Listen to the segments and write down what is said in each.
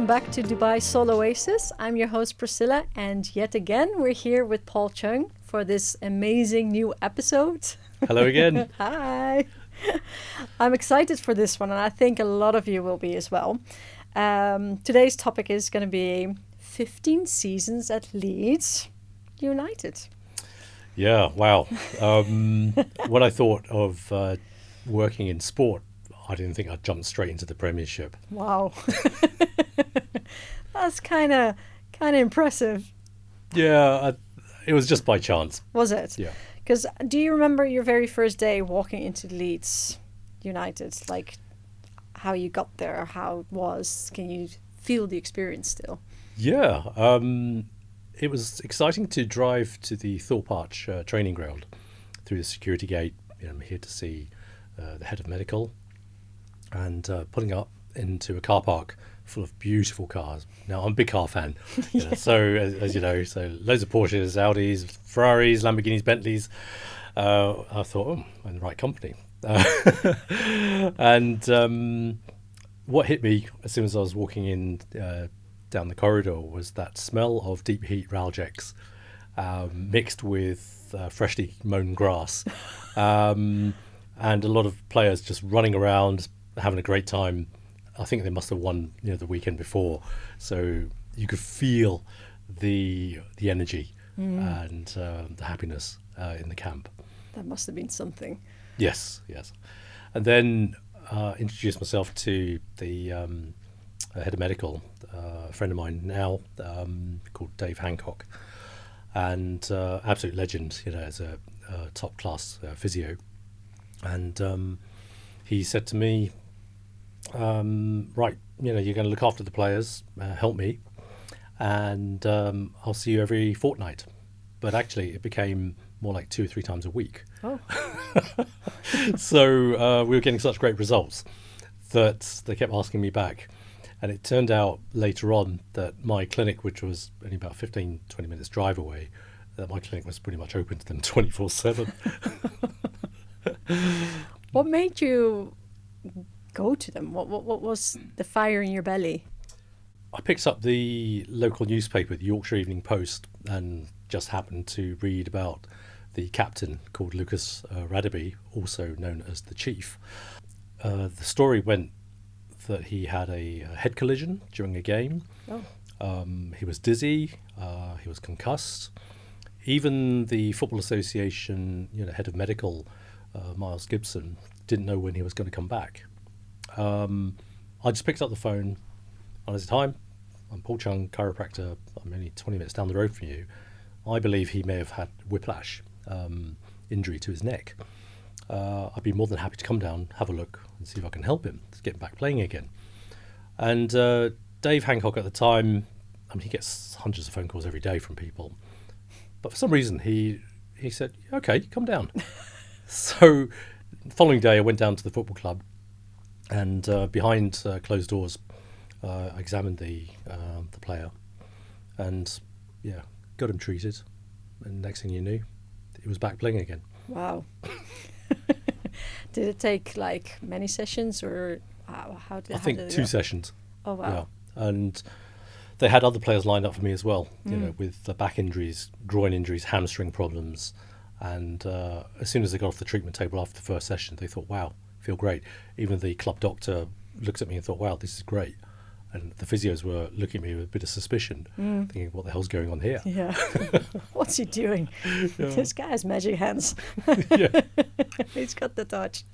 welcome back to Dubai Soul Oasis. I'm your host Priscilla, and yet again we're here with Paul Cheung for this amazing new episode. Hello again. Hi. I'm excited for this one, and I think a lot of you will be as well. Today's topic is going to be 15 seasons at Leeds United. Yeah, wow. When I thought of working in sport, I didn't think I'd jump straight into the Premiership. Wow. That's kind of impressive. Yeah, it was just by chance. Was it? Yeah. Because do you remember your very first day walking into Leeds United? Like how you got there, how it was? Can you feel the experience still? Yeah, it was exciting to drive to the Thorpe Arch training ground through the security gate. I'm here to see the head of medical, and pulling up into a car park full of beautiful cars. Now, I'm a big car fan, so as you know, so loads of Porsches, Audis, Ferraris, Lamborghinis, Bentleys. I thought, I'm in the right company. And what hit me as soon as I was walking in down the corridor was that smell of deep heat Raljex mixed with freshly mown grass. And a lot of players just running around, having a great time. I think they must have won, the weekend before, so you could feel the energy and the happiness in the camp. That must have been something. Yes. And then introduced myself to the head of medical, a friend of mine now called Dave Hancock, and absolute legend, as a top class physio. And he said to me, right, you're going to look after the players, help me, and I'll see you every fortnight. But actually, it became more like 2 or 3 times a week. Oh. So we were getting such great results that they kept asking me back. And it turned out later on that my clinic, which was only about 15, 20 minutes drive away, that my clinic was pretty much open to them 24/7. What made you go to them? What was the fire in your belly? I picked up the local newspaper, the Yorkshire Evening Post, and just happened to read about the captain called Lucas Radebe, also known as the Chief. The story went that he had a head collision during a game. Oh. He was dizzy. He was concussed. Even the Football Association, head of medical, Miles Gibson, didn't know when he was going to come back. I just picked up the phone and I said, "Hi, I'm Paul Cheung, chiropractor. I'm only 20 minutes down the road from you. I believe he may have had whiplash, injury to his neck. I'd be more than happy to come down, have a look, and see if I can help him to get back playing again." And Dave Hancock at the time, he gets hundreds of phone calls every day from people, but for some reason he said, "Okay, come down." So the following day I went down to the football club, and behind closed doors I examined the player, and got him treated, and next thing you knew, he was back playing again. Wow. Did it take like many sessions, or how did it go? I think 2 sessions. Oh wow. Yeah. And they had other players lined up for me as well, with back injuries, groin injuries, hamstring problems. And as soon as they got off the treatment table after the first session, they thought, "Wow, feel great." Even the club doctor looked at me and thought, "Wow, this is great." And the physios were looking at me with a bit of suspicion, thinking, "What the hell's going on here?" Yeah. What's he doing? Yeah. This guy has magic hands. Yeah. He's got the touch.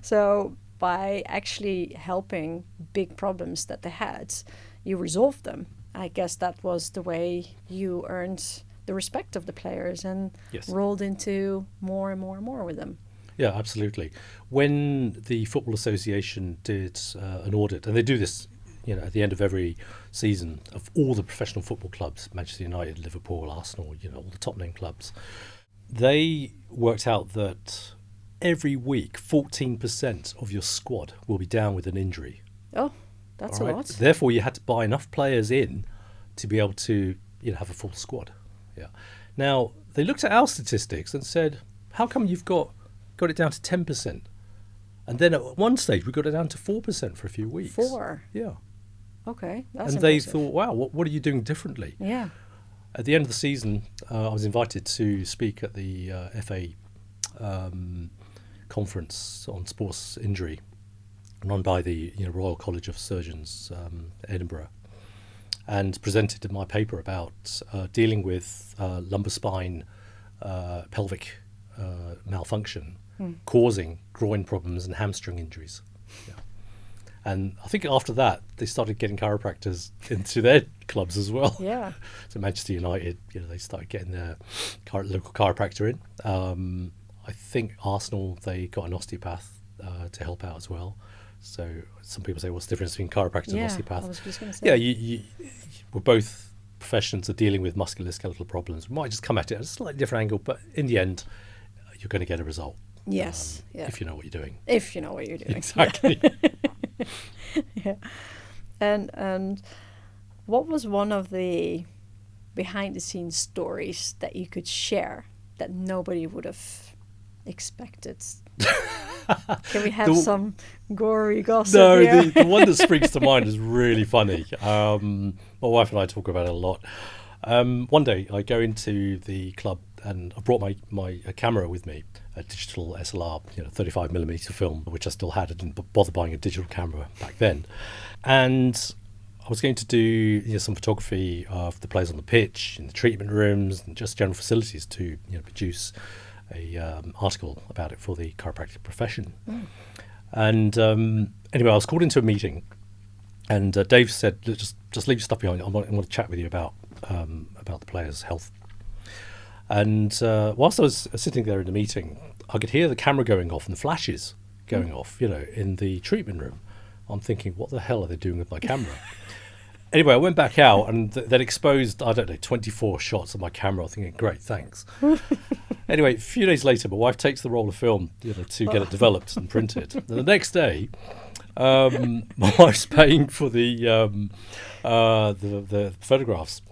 So by actually helping big problems that they had, you resolved them. I guess that was the way you earned the respect of the players and Yes. rolled into more and more and more with them. Yeah, absolutely. When the Football Association did an audit, and they do this, at the end of every season of all the professional football clubs, Manchester United, Liverpool, Arsenal, all the top name clubs, they worked out that every week 14% of your squad will be down with an injury. Oh, that's All a right? lot. Therefore, you had to buy enough players in to be able to have a full squad. Yeah. Now, they looked at our statistics and said, "How come you've got it down to 10%? And then at one stage, we got it down to 4% for a few weeks." 4. Yeah. Okay, that's and they impressive. thought, wow, what are you doing differently? Yeah. At the end of the season, I was invited to speak at the FA conference on sports injury, run by the Royal College of Surgeons, Edinburgh, and presented my paper about dealing with lumbar spine pelvic malfunction causing groin problems and hamstring injuries. Yeah. And I think after that, they started getting chiropractors into their clubs as well. Yeah. So Manchester United, they started getting their local chiropractor in. I think Arsenal, they got an osteopath to help out as well. So some people say, what's the difference between chiropractor and osteopath? I was just going to say. Yeah, we're both professions of dealing with musculoskeletal problems. We might just come at it at a slightly different angle, but in the end, you're going to get a result. Yes. If you know what you're doing. If you know what you're doing. Exactly. Yeah. And what was one of the behind the scenes stories that you could share that nobody would have expected? Can we have some gory gossip? No, here? the one that springs to mind is really funny. My wife and I talk about it a lot. One day I go into the club and I brought my camera with me, a digital SLR, 35mm film, which I still had. I didn't bother buying a digital camera back then. And I was going to do some photography of the players on the pitch, in the treatment rooms, and just general facilities to produce a article about it for the chiropractic profession. And anyway, I was called into a meeting, and Dave said, just leave your stuff behind. I want to chat with you about the players' health. And whilst I was sitting there in the meeting, I could hear the camera going off and the flashes going off, in the treatment room. I'm thinking, what the hell are they doing with my camera? Anyway, I went back out and they'd exposed, 24 shots of my camera. I'm thinking, great, thanks. Anyway, a few days later, my wife takes the roll of film to get it developed and printed. And the next day, my wife's paying for the photographs.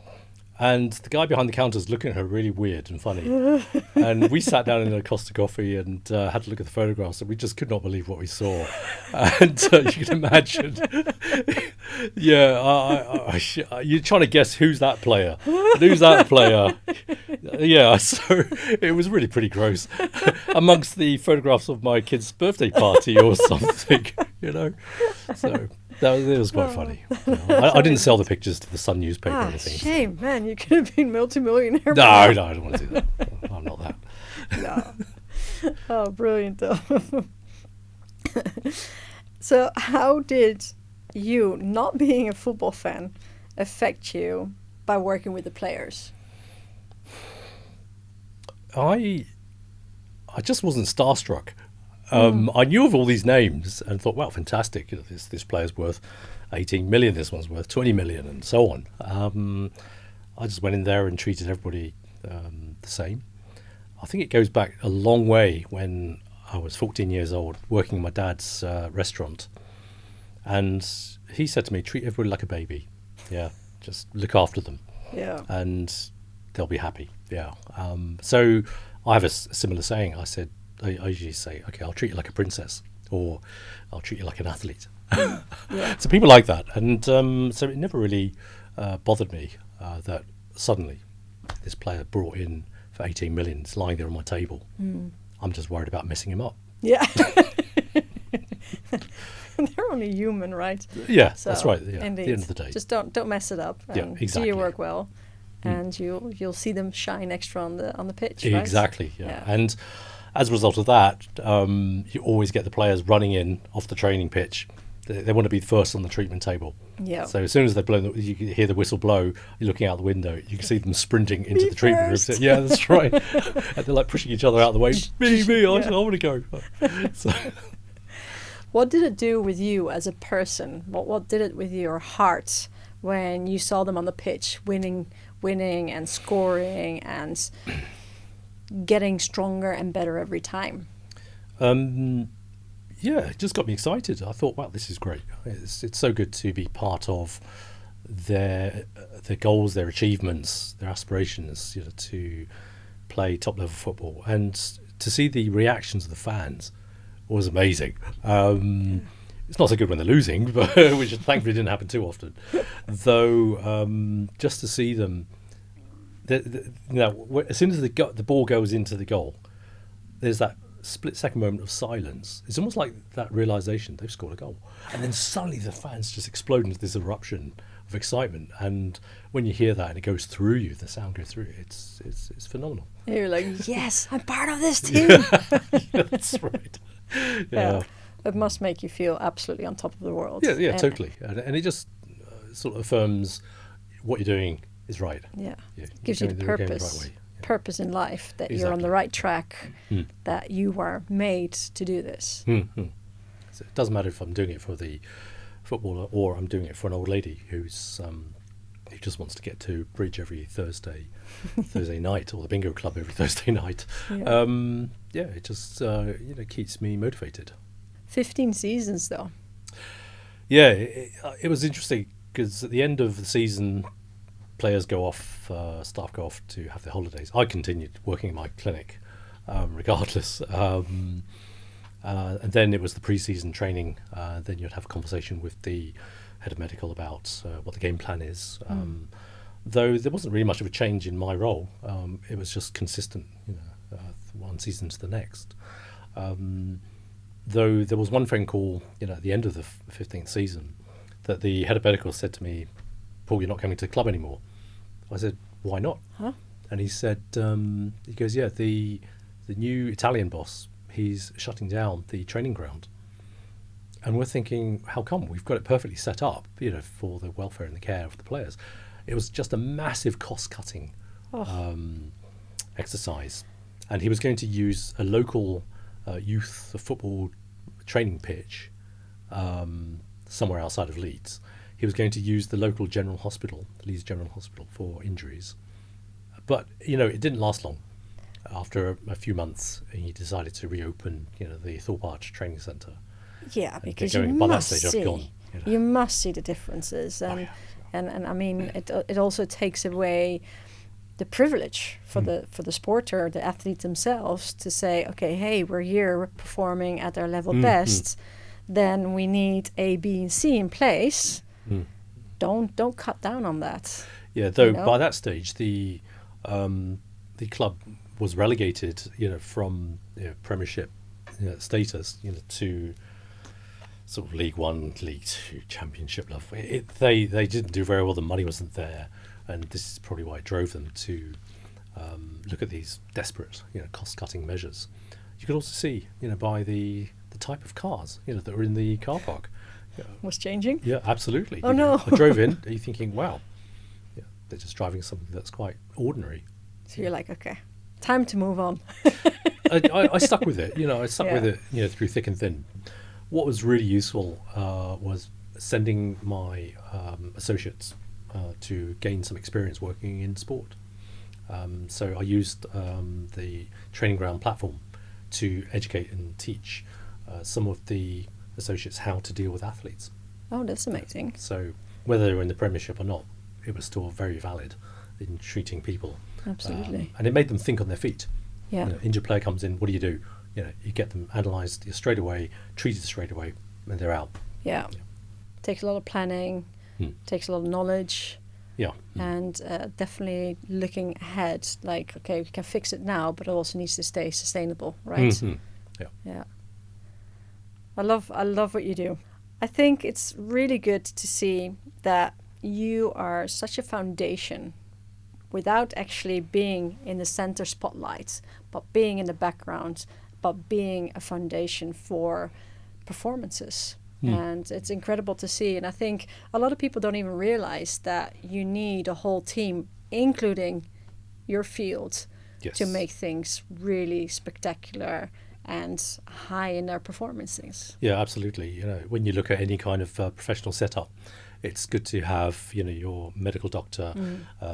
And the guy behind the counter is looking at her really weird and funny. And we sat down in a Costa Coffee and had to look at the photographs, and we just could not believe what we saw. And you can imagine, you're trying to guess who's that player, and who's that player. Yeah, so it was really pretty gross. Amongst the photographs of my kid's birthday party or something, So it was quite funny. I didn't sell the pictures to the Sun newspaper or anything. Shame, man. You could have been multimillionaire. No, I don't want to do that. I'm not that. No. Oh, brilliant, though. So how did you, not being a football fan, affect you by working with the players? I just wasn't starstruck. I knew of all these names and thought, wow, fantastic. This player's worth 18 million, this one's worth 20 million, and so on. I just went in there and treated everybody the same. I think it goes back a long way when I was 14 years old, working in my dad's restaurant. And he said to me, treat everybody like a baby. Yeah, just look after them. Yeah. And they'll be happy. Yeah. So I have a similar saying. I usually say, okay, I'll treat you like a princess, or I'll treat you like an athlete. Yeah. So people like that. And so it never really bothered me that suddenly this player brought in for 18 million is lying there on my table. I'm just worried about messing him up. Yeah. They're only human, right? Yeah, So, that's right. Yeah, indeed. at the end of the day. Just don't mess it up. Yeah, And exactly. do your work well, and you'll see them shine extra on the pitch. Right? Exactly. Yeah. Yeah. And as a result of that, you always get the players running in off the training pitch. They want to be first on the treatment table. Yeah. So as soon as they blow, you can hear the whistle blow. You're looking out the window. You can see them sprinting into Me the treatment room. first. Yeah, that's right. And they're like pushing each other out of the way. Me, I want to go. So, What did it do with you as a person? What did it with your heart when you saw them on the pitch, winning and scoring and getting stronger and better every time? yeah, it just got me excited. I thought, wow, this is great. It's so good to be part of their goals, their achievements, their aspirations, to play top level football, and to see the reactions of the fans was amazing. It's not so good when they're losing, but which thankfully didn't happen too often. Though, just to see them, as soon as the ball goes into the goal, there's that split-second moment of silence. It's almost like that realization they've scored a goal, and then suddenly the fans just explode into this eruption of excitement. And when you hear that and it goes through you, the sound goes through you, it's phenomenal. You're like, yes, I'm part of this team. Yeah, that's right. Yeah. It must make you feel absolutely on top of the world. Yeah, totally. And it just sort of affirms what you're doing is right. Yeah. Yeah, Gives you the you're going purpose. right way. Purpose in life, that you're on Exactly. the right track, that you are made to do this. Mm-hmm. So it doesn't matter if I'm doing it for the footballer or I'm doing it for an old lady who just wants to get to bridge every Thursday night, or the bingo club every Thursday night. Yeah. It just keeps me motivated. 15 seasons though. Yeah, it was interesting because at the end of the season, players go off, staff go off to have their holidays. I continued working in my clinic, regardless. And then it was the pre-season training. Then you'd have a conversation with the head of medical about what the game plan is. Though there wasn't really much of a change in my role. It was just consistent, one season to the next. Though there was one phone call, at the end of the 15th season, that the head of medical said to me, "Paul, you're not coming to the club anymore." I said, "Why not?" Huh? And he said, he goes, "Yeah, the new Italian boss, he's shutting down the training ground." And we're thinking, how come? We've got it perfectly set up, for the welfare and the care of the players. It was just a massive cost-cutting exercise. And he was going to use a local youth football training pitch somewhere outside of Leeds. He was going to use the local general hospital, Leeds General Hospital, for injuries. But, it didn't last long. After a few months, he decided to reopen, the Thorpe Arch Training Centre. Yeah, because by that stage, I've gone. You must see the differences. And I mean, it also takes away the privilege for the sporter, the athlete themselves, to say, okay, hey, we're here, we're performing at our level best. Then we need A, B, and C in place. Don't cut down on that. Yeah, though by that stage the club was relegated, from Premiership status, to sort of League One, League Two, Championship level. They didn't do very well. The money wasn't there, and this is probably why it drove them to look at these desperate, cost-cutting measures. You could also see, by the type of cars, that were in the car park. Was changing? Yeah, absolutely. Oh, no. I drove in. Are you thinking, wow, they're just driving something that's quite ordinary. So you're like, okay, time to move on. I stuck with it. I stuck with it, through thick and thin. What was really useful was sending my associates to gain some experience working in sport. So I used the training ground platform to educate and teach some of the associates how to deal with athletes. Oh, that's amazing. So whether they were in the Premiership or not, it was still very valid in treating people. Absolutely. And it made them think on their feet. Yeah. Injured player comes in, what do? You get them analysed straight away, treated straight away, and they're out. Yeah. Takes a lot of planning, takes a lot of knowledge. Yeah. And definitely looking ahead, like, okay, we can fix it now, but it also needs to stay sustainable, right? Mm-hmm. Yeah. I love what you do. I think it's really good to see that you are such a foundation without actually being in the center spotlight, but being in the background, but being a foundation for performances. And it's incredible to see. And I think a lot of people don't even realize that you need a whole team, including your field, to make things really spectacular and high in their performances. Yeah, absolutely. When you look at any kind of professional setup, it's good to have, your medical doctor,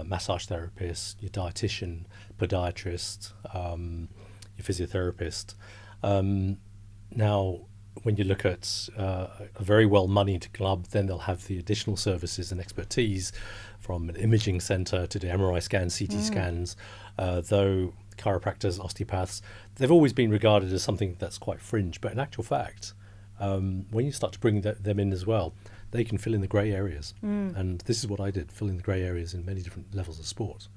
massage therapist, your dietitian, podiatrist, your physiotherapist. Now, when you look at a very well-moneyed club, then they'll have the additional services and expertise from an imaging centre to the MRI scans, CT scans, though chiropractors, osteopaths, they've always been regarded as something that's quite fringe. But in actual fact, when you start to bring them in as well, they can fill in the grey areas. And this is what I did, fill in the grey areas in many different levels of sport.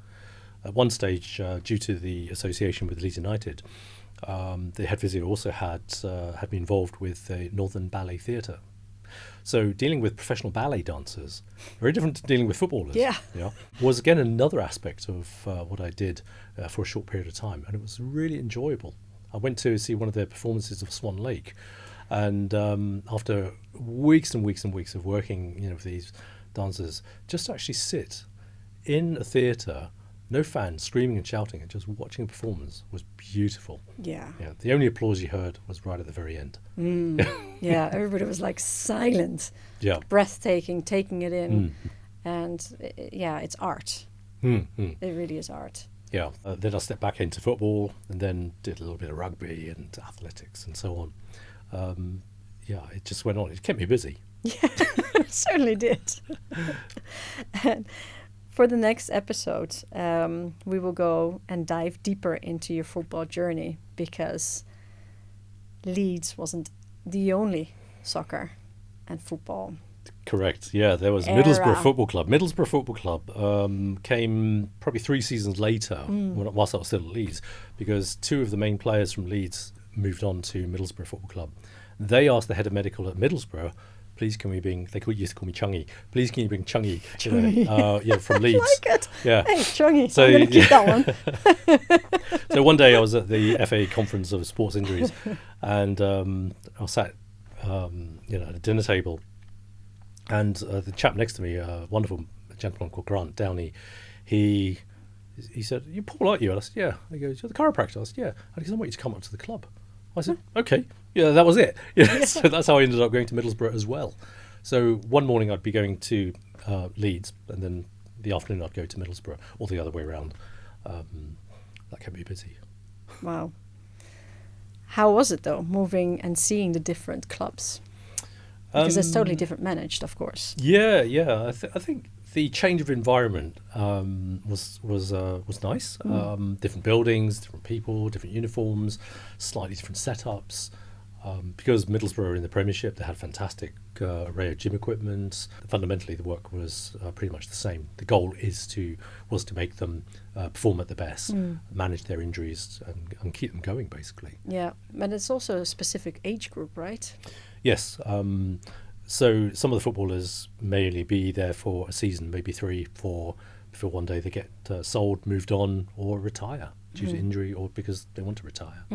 At one stage, due to the association with Leeds United, the head physio also had been involved with the Northern Ballet Theatre. So dealing with professional ballet dancers, very different to dealing with footballers. Yeah. Was again another aspect of what I did for a short period of time, and it was really enjoyable. I went to see one of their performances of Swan Lake, and after weeks and weeks and weeks of working, with these dancers, just to actually sit in a theatre, no fans, screaming and shouting, and just watching a performance was beautiful. Yeah. The only applause you heard was right at the very end. Yeah, everybody was like silent. Yeah. Breathtaking, taking it in. And it's art. It really is art. Yeah. Then I stepped back into football and then did a little bit of rugby and athletics and so on. It just went on. It kept me busy. Yeah, it certainly did. And for the next episode, we will go and dive deeper into your football journey, because Leeds wasn't the only soccer and football. Correct. Yeah, there was Era. Middlesbrough Football Club. Middlesbrough Football Club came probably 3 seasons later, whilst I was still at Leeds, because 2 of the main players from Leeds moved on to Middlesbrough Football Club. They asked the head of medical at Middlesbrough, please can we bring, they used to call me Chungy, please can you bring Chungy, from Leeds. I like it. Yeah. Hey, Chungy, So, I'm going to keep that one. So one day I was at the FA conference of sports injuries, and I sat at a dinner table, and the chap next to me, a wonderful gentleman called Grant Downey, he said, "You're Paul, aren't you?" And I said, "Yeah." He goes, "You're the chiropractor?" I said, "Yeah." And he goes, "I want you to come up to the club." I said, "Okay." Yeah, that was it. So that's how I ended up going to Middlesbrough as well. So one morning I'd be going to Leeds, and then the afternoon I'd go to Middlesbrough, or the other way around. That kept me busy. Wow. How was it, though, moving and seeing the different clubs? Because it's totally different managed, of course. Yeah. I think the change of environment was nice. Different buildings, different people, different uniforms, slightly different setups. Because Middlesbrough are in the Premiership, they had a fantastic array of gym equipment. Fundamentally, the work was pretty much the same. The goal was to make them perform at the best, manage their injuries, and keep them going, basically. Yeah, but it's also a specific age group, right? Yes. So some of the footballers may only be there for a season, maybe 3, 4, before one day they get sold, moved on, or retire due to injury, or because they want to retire.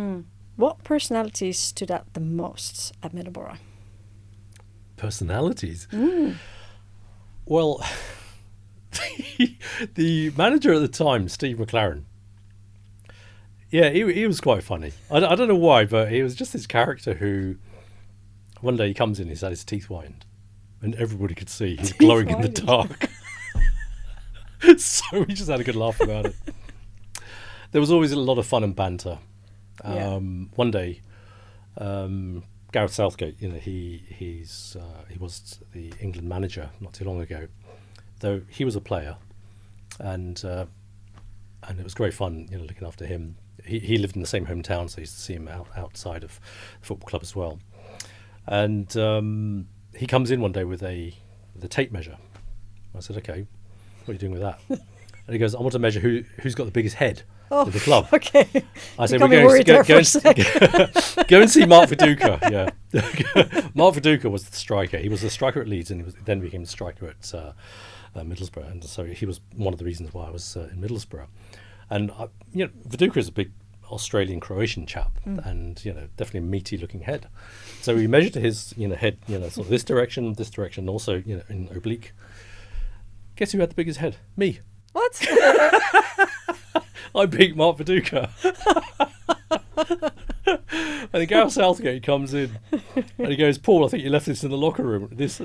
What personalities stood out the most at Middlesbrough? Personalities? Well, the manager at the time, Steve McLaren, he was quite funny. I don't know why, but he was just this character who, one day he comes in, he's had his teeth whitened, and everybody could see he's glowing in the dark. So we just had a good laugh about it. There was always a lot of fun and banter. One day, Gareth Southgate, he was the England manager not too long ago, though he was a player, and it was great fun, looking after him. He lived in the same hometown, so I used to see him outside of the football club as well. And he comes in one day with a tape measure. I said, "Okay, what are you doing with that?" And he goes, "I want to measure who's got the biggest head in the club." Okay. I said, "We're going to go and see Mark Viduka." Yeah, Mark Viduka was the striker. He was the striker at Leeds, and then became the striker at Middlesbrough. And so he was one of the reasons why I was in Middlesbrough. And Viduka is a big Australian-Croatian chap, and definitely a meaty-looking head. So we measured his head, sort of this direction, also in oblique. Guess who had the biggest head? Me. What? I beat Mark Viduka. And then Gareth Southgate comes in and he goes, "Paul, I think you left this in the locker room. This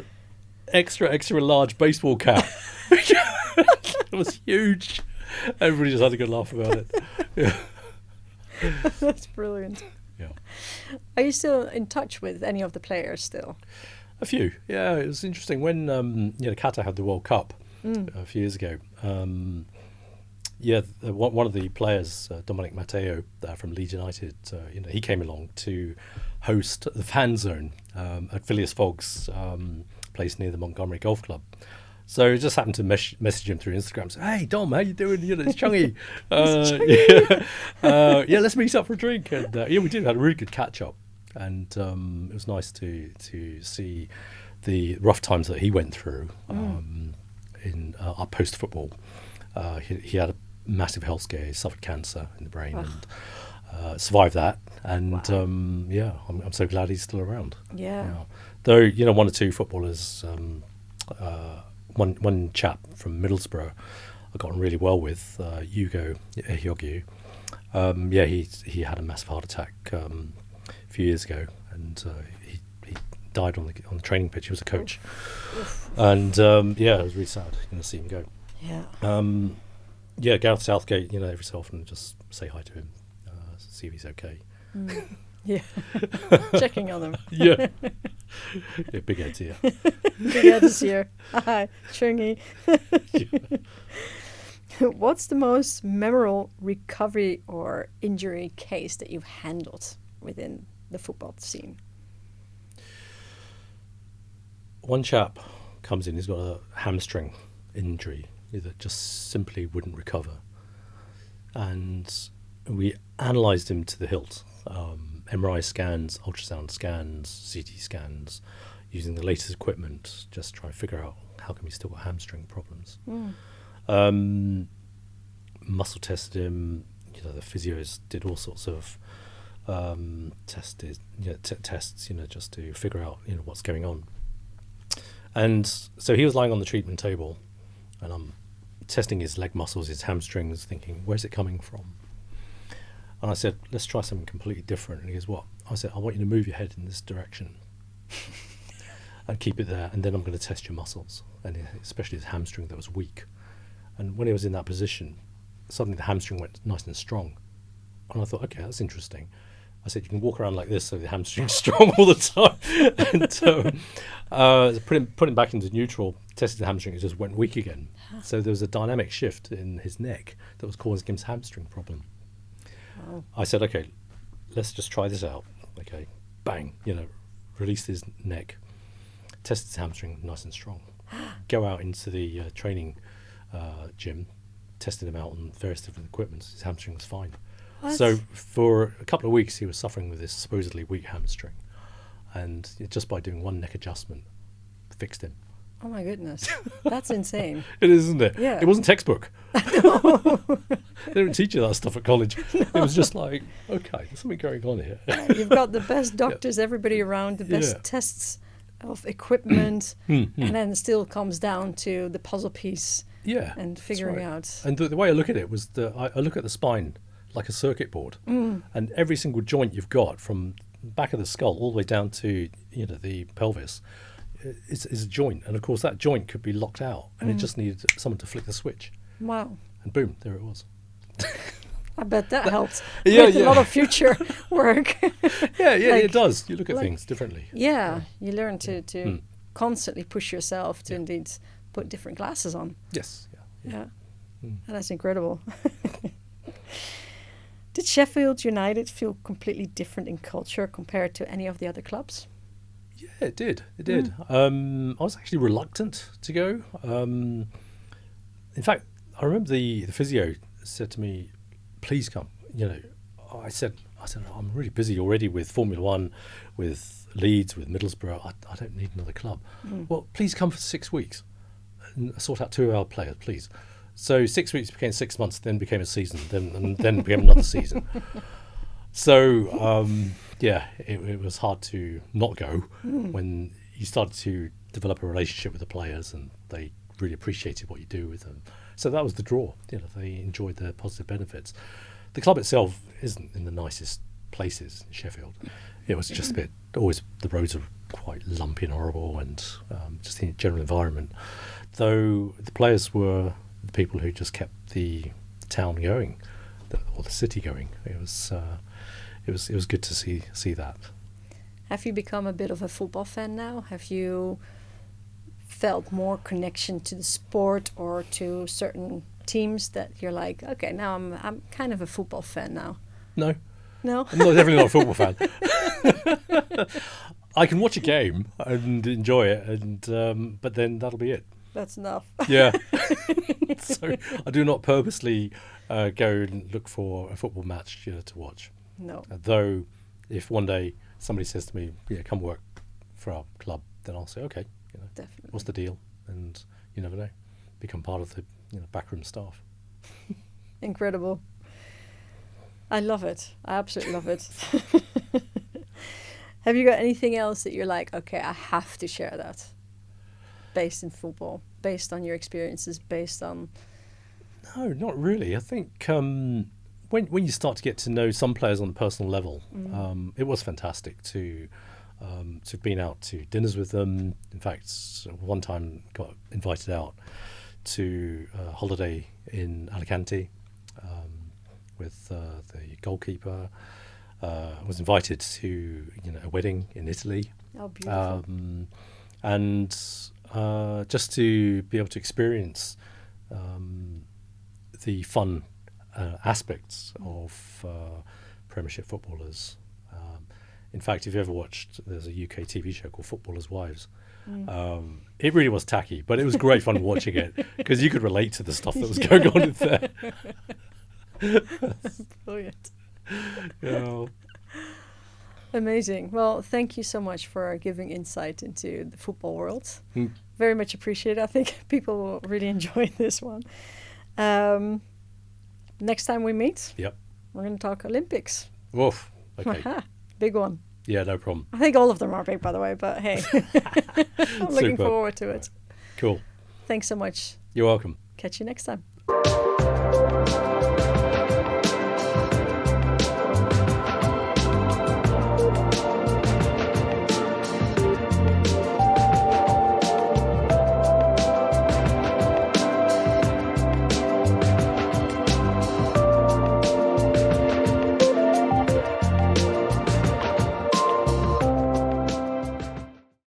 extra large baseball cap." It was huge. Everybody just had a good laugh about it. Yeah. That's brilliant. Yeah. Are you still in touch with any of the players still? A few. Yeah, it was interesting when Qatar had the World Cup a few years ago. One of the players, Dominic Matteo from Leeds United, he came along to host the fan zone at Phileas Fogg's place near the Montgomery Golf Club. So I just happened to message him through Instagram. Say, "Hey Dom, how you doing? It's Chungy. Let's meet up for a drink." And we did. Had a really good catch up, and it was nice to see the rough times that he went through in our post football. He had a massive health scare. He suffered cancer in the brain and survived that. And I'm so glad he's still around. Yeah. Though one or two footballers. One chap from Middlesbrough I got on really well with, Hugo Hyogyu. He had a massive heart attack a few years ago, and he died on the training pitch. He was a coach. And it was really sad to see him go. Gareth Southgate, every so often just say hi to him, see if he's okay. Yeah, checking on them. Yeah, big heads here. Big heads here. Hi, Chungy. What's the most memorable recovery or injury case that you've handled within the football scene? One chap comes in, he's got a hamstring injury that just simply wouldn't recover. And we analysed him to the hilt. MRI scans, ultrasound scans, CT scans, using the latest equipment, just try to figure out how come he's still got hamstring problems. Muscle tested him. The physios did all sorts of tests, just to figure out what's going on. And so he was lying on the treatment table, and I'm testing his leg muscles, his hamstrings, thinking, where's it coming from? And I said, let's try something completely different. And he goes, what? I said, I want you to move your head in this direction and keep it there, and then I'm going to test your muscles, and especially his hamstring that was weak. And when he was in that position, suddenly the hamstring went nice and strong. And I thought, okay, that's interesting. I said, you can walk around like this so the hamstring's strong all the time. And put him back into neutral, tested the hamstring, it just went weak again. So there was a dynamic shift in his neck that was causing him hamstring problem. Wow. I said, okay, let's just try this out. Okay, bang, released his neck, tested his hamstring, nice and strong. Go out into the training gym, tested him out on various different equipment. His hamstring was fine. What? So for a couple of weeks, he was suffering with this supposedly weak hamstring, and just by doing one neck adjustment, fixed him. Oh my goodness, that's insane. It is, isn't it? Yeah. It wasn't textbook. No. They didn't teach you that stuff at college. No. It was just like, okay, there's something going on here. You've got the best doctors, everybody around, the best tests of equipment, and then it still comes down to the puzzle piece and figuring out. And the way I look at it was I look at the spine like a circuit board, and every single joint you've got from the back of the skull all the way down to the pelvis is a joint, and of course that joint could be locked out, and it just needed someone to flick the switch. Wow. And boom, there it was. I bet that helped with a lot of future work. It does. You look at things differently. Yeah, you learn to constantly push yourself to indeed put different glasses on. Yes. Yeah. And that's incredible. Did Sheffield United feel completely different in culture compared to any of the other clubs? Yeah, it did. I was actually reluctant to go. In fact, I remember the physio said to me, please come. I said, I'm really busy already with Formula One, with Leeds, with Middlesbrough. I don't need another club. Well, please come for 6 weeks and sort out 2 of our players, please. So 6 weeks became 6 months, then became a season, then became another season. So, it was hard to not go when you started to develop a relationship with the players and they really appreciated what you do with them. So that was the draw. They enjoyed the positive benefits. The club itself isn't in the nicest places in Sheffield. It was just a bit, always the roads are quite lumpy and horrible, and just the general environment. Though the players were the people who just kept the town going, or the city going. It was good to see that. Have you become a bit of a football fan now? Have you felt more connection to the sport or to certain teams that you're like, okay, now I'm kind of a football fan now? No, No? I'm definitely not a football fan. I can watch a game and enjoy it, and but then that'll be it. That's enough. Yeah. So I do not purposely go and look for a football match to watch. No. Though, if one day somebody says to me, "Yeah, come work for our club," then I'll say, "Okay, Definitely. what's the deal?" And you never know, become part of the backroom staff. Incredible. I love it. I absolutely love it. Have you got anything else that you're like, okay, I have to share that, based in football, based on your experiences, based on... No, not really. I think when you start to get to know some players on a personal level, it was fantastic to have been out to dinners with them. In fact, one time got invited out to a holiday in Alicante with the goalkeeper. Was invited to a wedding in Italy. Oh, beautiful. And just to be able to experience the fun aspects of Premiership footballers. In fact, if you ever watched, there's a UK TV show called Footballers' Wives. It really was tacky, but it was great fun watching it because you could relate to the stuff that was going on in there. Brilliant. Yeah. Amazing. Well, thank you so much for giving insight into the football world. Very much appreciated. I think people will really enjoy this one. Next time we meet, Yep. we're going to talk Olympics. Woof. Okay. Big one. Yeah, no problem. I think all of them are big, by the way, but hey, I'm looking Super. forward to it. Cool. Thanks so much. You're welcome. Catch you next time.